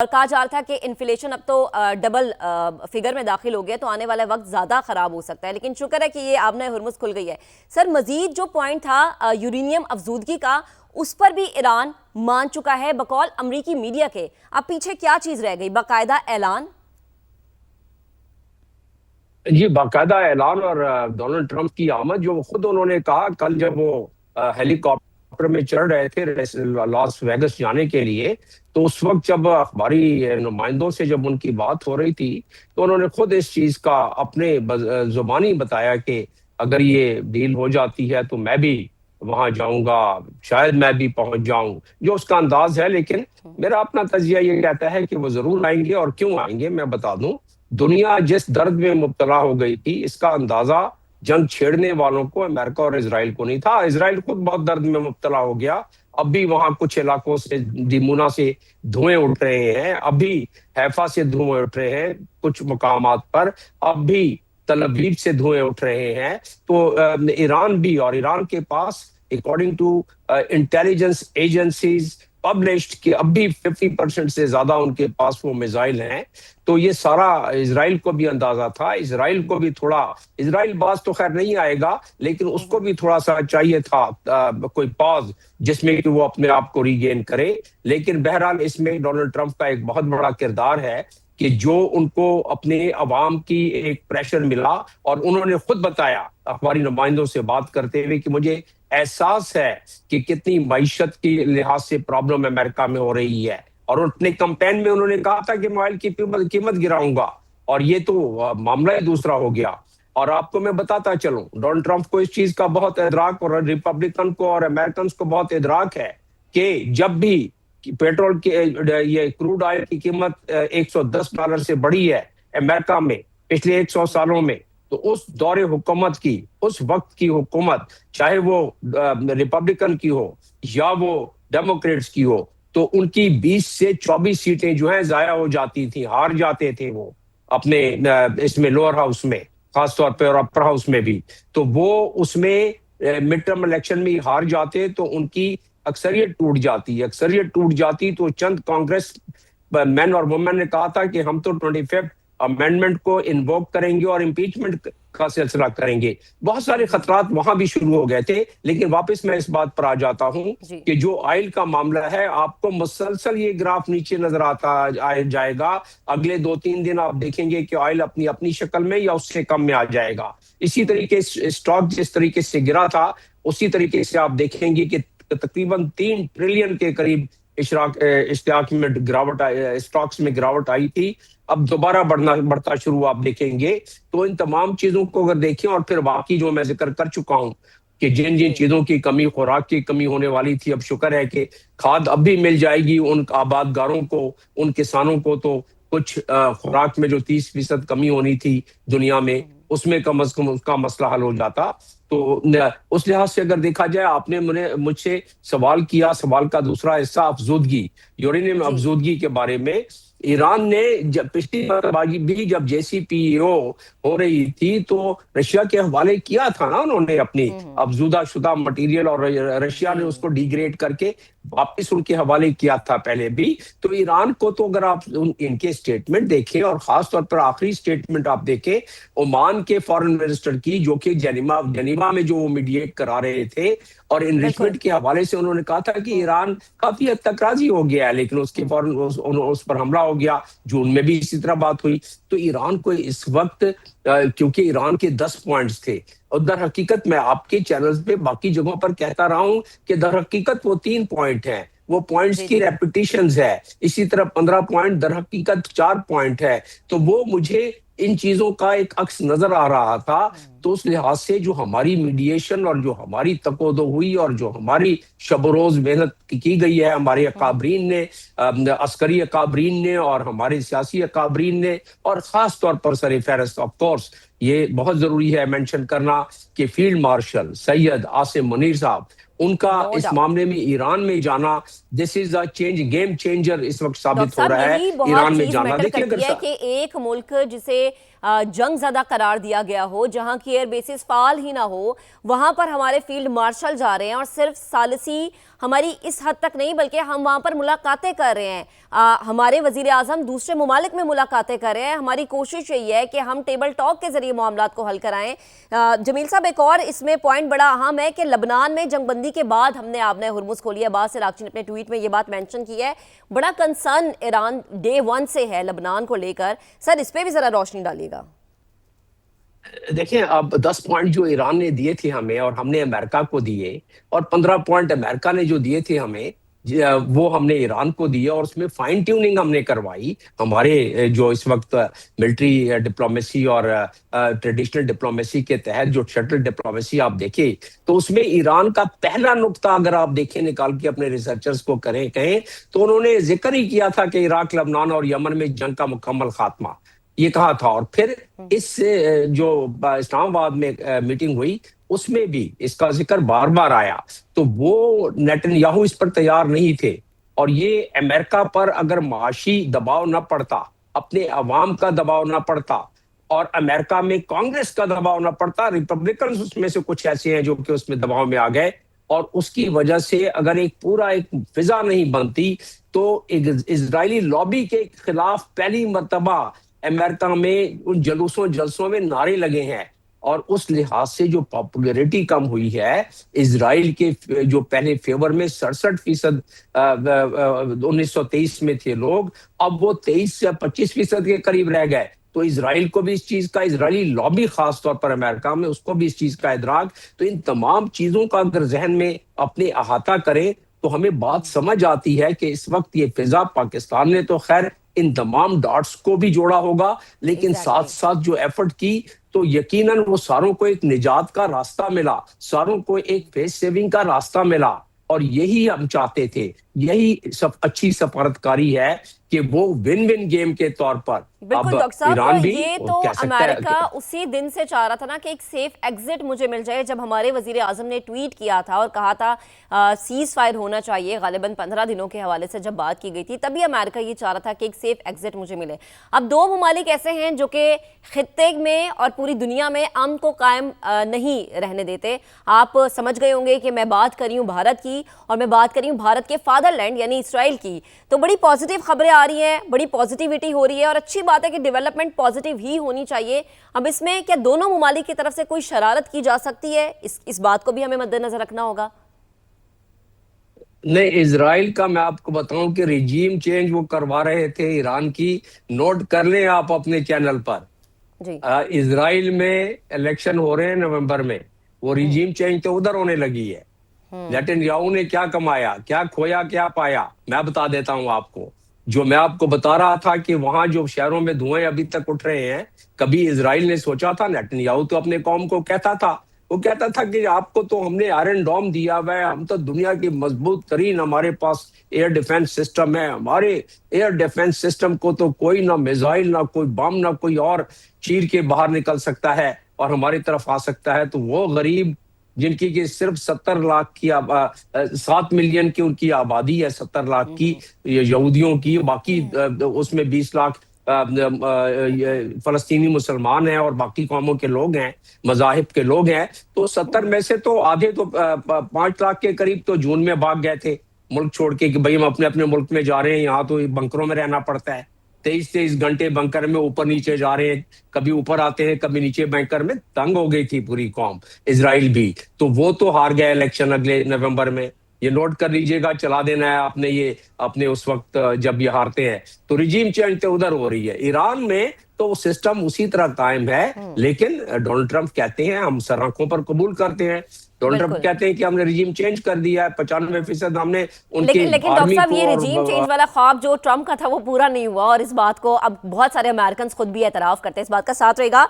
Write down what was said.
اور کہا جا رہا تھا کہ انفلیشن اب تو ڈبل فگر میں داخل ہو گیا تو آنے والا وقت زیادہ خراب ہو سکتا ہے، لیکن شکر ہے کہ یہ آبنہ ہرمز کھل گئی ہے۔ سر مزید جو پوائنٹ تھا یورینیم افزودگی کا، اس پر بھی ایران مان چکا ہے بقول امریکی میڈیا کے۔ اب پیچھے کیا چیز رہ گئی؟ باقاعدہ اعلان؟ جی باقاعدہ اعلان اور ڈونلڈ ٹرمپ کی آمد، جو خود انہوں نے کہا کل جب وہ ہیلی کاپٹر میں چڑھ رہے تھے لاس ویگس جانے کے لیے، تو اس وقت جب اخباری نمائندوں سے جب ان کی بات ہو رہی تھی تو انہوں نے خود اس چیز کا اپنے زبانی بتایا کہ اگر یہ ڈیل ہو جاتی ہے تو میں بھی وہاں جاؤں گا، شاید میں بھی پہنچ جاؤں، جو اس کا انداز ہے۔ لیکن میرا اپنا تجزیہ یہ کہتا ہے کہ وہ ضرور آئیں گے، اور کیوں آئیں گے میں بتا دوں۔ دنیا جس درد میں مبتلا ہو گئی تھی، اس کا اندازہ جنگ چھیڑنے والوں کو، امریکہ اور اسرائیل کو نہیں تھا۔ اسرائیل خود بہت درد میں مبتلا ہو گیا، اب بھی وہاں کچھ علاقوں سے دیمونا سے دھوئیں اٹھ رہے ہیں، اب بھی حیفا سے دھوئیں اٹھ رہے ہیں کچھ مقامات پر، اب بھی تل ابیب سے دھوئیں اٹھ رہے ہیں۔ تو ایران بھی، اور ایران کے پاس according to intelligence agencies published کہ اب بھی 50% سے زیادہ ان کے پاس وہ میزائل ہیں۔ تو یہ سارا اسرائیل کو بھی اندازہ تھا، اسرائیل کو بھی تھوڑا، اسرائیل باز تو خیر نہیں آئے گا لیکن اس کو بھی تھوڑا سا چاہیے تھا کوئی پاز جس میں کہ وہ اپنے آپ کو ریگین کرے۔ لیکن بہرحال اس میں ڈونلڈ ٹرمپ کا ایک بہت بڑا کردار ہے کہ جو ان کو اپنے عوام کی ایک پریشر ملا، اور انہوں نے خود بتایا اخباری نمائندوں سے بات کرتے ہوئے کہ مجھے احساس ہے کہ کتنی معیشت کی لحاظ سے پرابلم امریکہ میں ہو رہی ہے، اور اپنے کمپین میں انہوں نے کہا تھا کہ موبائل کی قیمت گراؤں گا، اور یہ تو معاملہ ہی دوسرا ہو گیا۔ اور آپ کو میں بتاتا چلوں، ڈونلڈ ٹرمپ کو اس چیز کا بہت ادراک، اور ریپبلکن کو اور امریکنز کو بہت ادراک ہے کہ جب بھی پیٹرول کی یہ کروڈ آئل کی قیمت $110 سے بڑھی ہے امریکہ میں پچھلے 100 سالوں میں، تو اس دور حکومت کی، اس وقت کی حکومت، چاہے وہ ریپبلکن کی ہو یا وہ ڈیموکریٹس کی ہو، تو ان کی 20 سے 24 سیٹیں جو ہیں ضائع ہو جاتی تھیں، ہار جاتے تھے وہ اپنے اس میں لوور ہاؤس میں خاص طور پہ، اور اپر ہاؤس میں بھی۔ تو وہ اس میں مڈ ٹرم الیکشن میں ہار جاتے تو ان کی اکثریت ٹوٹ جاتی تو چند کانگریس مین اور وومن نے کہا تھا کہ ہم تو 25 امینڈمنٹ کو انووک کریں گے اور امپیچمنٹ کا سلسلہ کریں گے۔ بہت سارے خطرات وہاں بھی شروع ہو گئے تھے، لیکن واپس میں اس بات پر آ جاتا ہوں کہ جو آئل کا معاملہ ہے، آپ کو مسلسل یہ گراف نیچے نظر آتا جائے گا۔ اگلے 2-3 دن آپ دیکھیں گے کہ آئل اپنی شکل میں یا اس سے کم میں آ جائے گا۔ اسی طریقے سے سٹاک جس طریقے سے گرا تھا، اسی طریقے سے آپ دیکھیں گے کہ تقریباً 3 ٹریلین کے قریب اشتراک میں گراوٹ، اسٹاکس میں گراوٹ آئی تھی، اب دوبارہ بڑھتا شروع آپ دیکھیں گے۔ تو ان تمام چیزوں کو اگر دیکھیں، اور پھر باقی جو میں ذکر کر چکا ہوں کہ جن چیزوں کی کمی، خوراک کی کمی ہونے والی تھی، اب شکر ہے کہ کھاد اب بھی مل جائے گی ان آبادگاروں کو، ان کسانوں کو۔ تو کچھ خوراک میں جو 30% کمی ہونی تھی دنیا میں، اس میں کم از کم اس کا مسئلہ حل ہو جاتا۔ تو اس لحاظ سے اگر دیکھا جائے، آپ نے مجھ سے سوال کیا، سوال کا دوسرا حصہ افزودگی، یورینیم افزودگی کے بارے میں۔ ایران نے جب پچھلی مرتبہ بھی جب JCPOA ہو رہی تھی تو رشیا کے حوالے کیا تھا نا انہوں نے اپنی افزودہ شدہ مٹیریل، اور رشیا نے اس کو ڈی گریڈ کر کے واپس ان کے حوالے کیا تھا پہلے بھی۔ تو ایران کو تو اگر آپ ان کے سٹیٹمنٹ دیکھیں، اور خاص طور پر آخری سٹیٹمنٹ آپ دیکھیں عمان کے فارن منسٹر کی، جو کہ جنیوا میں جو وہ میڈیٹ کرا رہے تھے، اور انریچمنٹ کے حوالے سے انہوں نے کہا تھا کہ ایران کافی حد تک راضی ہو گیا ہے، لیکن اس کے فوراً اس پر حملہ ہو گیا۔ جون میں بھی اسی طرح بات ہوئی۔ تو ایران کو اس وقت، کیونکہ ایران کے 10 پوائنٹس تھے، اور در حقیقت میں آپ کے چینلز پہ باقی جگہوں پر کہتا رہا ہوں کہ در حقیقت وہ 3 پوائنٹ ہیں، وہ پوائنٹس کی ریپیٹیشنز ہے۔ اسی طرح 15 پوائنٹ در حقیقت 4 پوائنٹ ہے۔ تو وہ مجھے ان چیزوں کا ایک عکس نظر آ رہا تھا۔ تو اس لحاظ سے جو ہماری میڈیشن، اور جو ہماری تقودو ہوئی، اور جو ہماری شب و روز محنت کی گئی ہے ہمارے اکابرین نے، عسکری اکابرین نے، اور ہمارے سیاسی اکابرین نے، اور خاص طور پر سر فہرست آف کورس یہ بہت ضروری ہے مینشن کرنا کہ فیلڈ مارشل سید عاصم منیر صاحب، ان کا اس معاملے میں ایران میں جانا، دس از اے چینج، گیم چینجر اس وقت ثابت ہو رہا ہے ایران میں جانا۔ دیکھیں کہ ایک ملک جسے جنگ زدہ قرار دیا گیا ہو، جہاں کی ایئر بیسز فعال ہی نہ ہو، وہاں پر ہمارے فیلڈ مارشل جا رہے ہیں اور صرف ثالثی ہماری اس حد تک نہیں بلکہ ہم وہاں پر ملاقاتیں کر رہے ہیں، ہمارے وزیر اعظم دوسرے ممالک میں ملاقاتیں کر رہے ہیں، ہماری کوشش یہی ہے کہ ہم ٹیبل ٹاک کے ذریعے معاملات کو حل کرائیں۔ جمیل صاحب ایک اور اس میں پوائنٹ بڑا اہم ہے کہ لبنان میں جنگ بندی کے بعد ہم نے آبنۂ ہرمز کھولی ہے۔ عباس عراقچی نے اپنے ٹویٹ میں یہ بات مینشن کی ہے، بڑا کنسرن ایران ڈے ون سے ہے لبنان کو لے کر، سر اس پہ بھی ذرا روشنی ڈالیے گا۔ دیکھیں اب 10 پوائنٹ جو ایران نے دیے تھے ہمیں اور ہم نے امریکہ کو دیے، اور 15 پوائنٹ امریکہ نے جو دیے تھے ہمیں وہ ہم نے ایران کو دیے، اور اس میں فائن ٹیوننگ ہم نے کروائی۔ ہمارے جو اس وقت ملٹری ڈپلومیسی اور ٹریڈیشنل ڈپلومیسی کے تحت جو شٹل ڈپلومیسی آپ دیکھیں تو اس میں ایران کا پہلا نقطہ اگر آپ دیکھیں نکال کے اپنے ریسرچرز کو کہیں تو انہوں نے ذکر ہی کیا تھا کہ عراق، لبنان اور یمن میں جنگ کا مکمل خاتمہ، یہ کہا تھا۔ اور پھر اس جو اسلام آباد میں میٹنگ ہوئی اس میں بھی اس کا ذکر بار بار آیا، تو وہ نیتن یاہو اس پر تیار نہیں تھے۔ اور یہ امریکہ پر اگر معاشی دباؤ نہ پڑتا، اپنے عوام کا دباؤ نہ پڑتا، اور امریکہ میں کانگریس کا دباؤ نہ پڑتا، ریپبلکنز اس میں سے کچھ ایسے ہیں جو کہ اس میں دباؤ میں آ گئے، اور اس کی وجہ سے اگر ایک فضا نہیں بنتی تو اسرائیلی لابی کے خلاف پہلی مرتبہ امریکہ میں ان جلسوں میں نعرے لگے ہیں، اور اس لحاظ سے جو پاپولیرٹی کم ہوئی ہے اسرائیل کے جو پہلے فیور میں 67% 1923 میں تھے لوگ، اب وہ 23 سے 25% کے قریب رہ گئے۔ تو اسرائیل کو بھی اس چیز کا، اسرائیلی لابی خاص طور پر امریکہ میں، اس کو بھی اس چیز کا ادراک، تو ان تمام چیزوں کا اگر ذہن میں اپنے احاطہ کریں تو ہمیں بات سمجھ آتی ہے کہ اس وقت یہ فضا پاکستان نے تو خیر ان تمام ڈاٹس کو بھی جوڑا ہوگا، لیکن ساتھ ساتھ جو ایفرٹ کی تو یقیناً وہ ساروں کو ایک نجات کا راستہ ملا، ساروں کو ایک فیس سیونگ کا راستہ ملا، اور یہی ہم چاہتے تھے۔ یہی اچھی سفارتکاری ہے کہ وہ ون ون گیم کے طور پر بالکل اب ڈاکٹر صاحب، ایران بھی یہ تو کہہ سکتا ہے امریکہ اسی دن سے چاہ رہا تھا نا کہ ایک سیف ایگزٹ مجھے مل جائے، جب ہمارے وزیر اعظم نے ٹویٹ کیا تھا اور کہا تھا سیز فائر ہونا چاہیے، غالباً 15 دنوں کے حوالے سے جب بات کی گئی تھی تبھی امریکہ یہ چاہ رہا تھا کہ ایک سیف ایگزٹ مجھے ملے۔ اب دو ممالک ایسے ہیں جو کہ خطے میں اور پوری دنیا میں امن کو قائم نہیں رہنے دیتے۔ آپ سمجھ گئے ہوں گے کہ میں بات کر رہی ہوں بھارت کی، اور میں بات کر رہی ہوں بھارت کے فادر لینڈ یعنی اسرائیل کی۔ تو بڑی پازیٹیو خبریں آ رہی ہیں، بڑی پازیٹیوٹی ہو رہی ہے، اور اچھی بات ہے کہ ڈیولپمنٹ پازیٹیو ہی ہونی چاہیے۔ اب اس میں کیا دونوں ممالک کی طرف سے کوئی شرارت کی جا سکتی ہے؟ اس بات کو بھی ہمیں مد نظر رکھنا ہوگا۔ نہیں، اسرائیل کا میں آپ کو بتاؤں کہ ریجیم چینج وہ کروا رہے تھے ایران کی، نوٹ کر لیں آپ اپنے چینل پر، جی اسرائیل میں الیکشن ہو رہے ہیں نومبر میں، وہ ریجیم چینج تو ادھر ہونے لگی ہے۔ نیتن یاہو نے کیا کمایا، کیا کھویا، کیا پایا، میں بتا دیتا ہوں آپ کو۔ جو میں آپ کو بتا رہا تھا کہ وہاں جو شہروں میں دھوئیں ابھی تک اٹھ رہے ہیں، کبھی اسرائیل نے سوچا تھا؟ نیتن یاہو تو اپنے قوم کو کہتا تھا، وہ کہتا تھا کہ آپ کو تو ہم نے آئرن ڈوم دیا ہوا ہے، ہم تو دنیا کی مضبوط ترین، ہمارے پاس ایئر ڈیفنس سسٹم ہے، ہمارے ایئر ڈیفنس سسٹم کو تو کوئی نہ میزائل، نہ کوئی بم، نہ کوئی اور چیر کے باہر نکل سکتا ہے اور ہماری طرف آ سکتا ہے۔ تو وہ غریب جن کی کہ صرف 70 لاکھ کی 7 ملین کی ان کی آبادی ہے، 70 لاکھ کی یہودیوں کی، باقی اس میں 20 لاکھ فلسطینی مسلمان ہیں اور باقی قوموں کے لوگ ہیں، مذاہب کے لوگ ہیں۔ تو 70 میں سے تو آدھے تو 5 لاکھ کے قریب تو جون میں بھاگ گئے تھے ملک چھوڑ کے کہ بھئی ہم اپنے اپنے ملک میں جا رہے ہیں، یہاں تو بنکروں میں رہنا پڑتا ہے، 23 گھنٹے بنکر میں اوپر نیچے جا رہے ہیں، کبھی اوپر آتے ہیں کبھی نیچے، بنکر میں تنگ ہو گئی تھی پوری قوم، اسرائیل بھی۔ تو وہ تو ہار گئے الیکشن اگلے نومبر میں، یہ نوٹ کر لیجئے گا، چلا دینا ہے آپ نے یہ اپنے اس وقت جب یہ ہارتے ہیں۔ تو ریجیم چینج تو ادھر ہو رہی ہے۔ ایران میں تو وہ سسٹم اسی طرح قائم ہے، لیکن ڈونلڈ ٹرمپ کہتے ہیں، ہم سر آنکھوں پر قبول کرتے ہیں، ڈونلڈ ٹرمپ کہتے ہیں کہ ہم نے ریجیم چینج کر دیا ہے، 95% ہم نے ان کی لیکن ڈاکٹر صاحب یہ ریجیم چینج والا خواب جو ٹرمپ کا تھا وہ پورا نہیں ہوا، اور اس بات کو اب بہت سارے امریکنز خود بھی اعتراف کرتے ہیں، اس بات کا ساتھ رہے گا۔